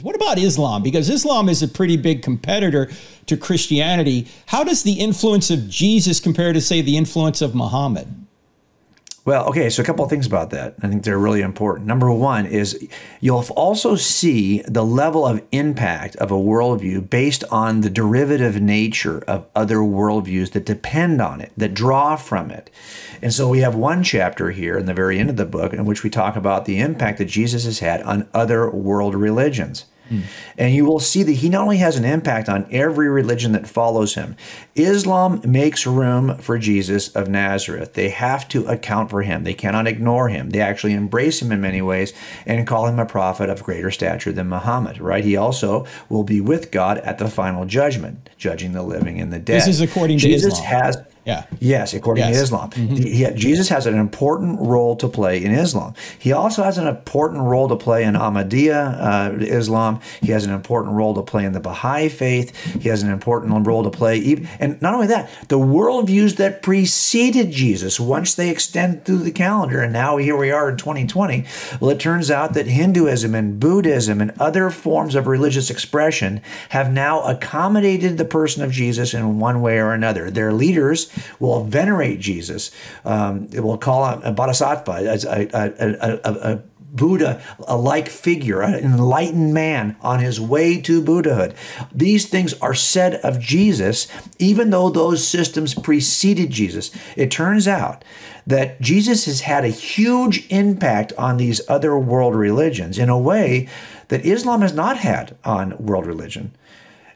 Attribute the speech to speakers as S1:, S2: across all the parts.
S1: What about Islam? Because Islam is a pretty big competitor to Christianity. How does the influence of Jesus compare to, say, the influence of Muhammad?
S2: Well, okay, so a couple of things about that. I think they're really important. Number one is you'll also see the level of impact of a worldview based on the derivative nature of other worldviews that depend on it, that draw from it. And so we have one chapter here in the very end of the book in which we talk about the impact that Jesus has had on other world religions. And you will see that he not only has an impact on every religion that follows him. Islam makes room for Jesus of Nazareth. They have to account for him. They cannot ignore him. They actually embrace him in many ways and call him a prophet of greater stature than Muhammad, right? He also will be with God at the final judgment, judging the living and the dead.
S1: This is according to
S2: Jesus
S1: Islam.
S2: Yes, according to Islam. Jesus has an important role to play in Islam. He also has an important role to play in Ahmadiyya Islam. He has an important role to play in the Baha'i faith. He has an important role to play. And not only that, the worldviews that preceded Jesus, once they extend through the calendar, and now here we are in 2020, well, it turns out that Hinduism and Buddhism and other forms of religious expression have now accommodated the person of Jesus in one way or another. Their leaders will venerate Jesus. It will call him a bodhisattva, a Buddha-like figure, an enlightened man on his way to Buddhahood. These things are said of Jesus, even though those systems preceded Jesus. It turns out that Jesus has had a huge impact on these other world religions in a way that Islam has not had on world religion.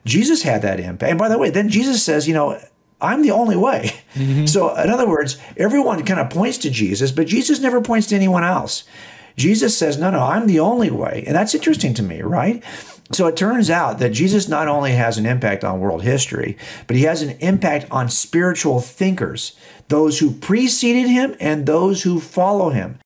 S2: Jesus had that impact. And by the way, then Jesus says, I'm the only way. So in other words, everyone kind of points to Jesus, but Jesus never points to anyone else. Jesus says, no, I'm the only way. And that's interesting to me, right? So it turns out that Jesus not only has an impact on world history, but he has an impact on spiritual thinkers, those who preceded him and those who follow him.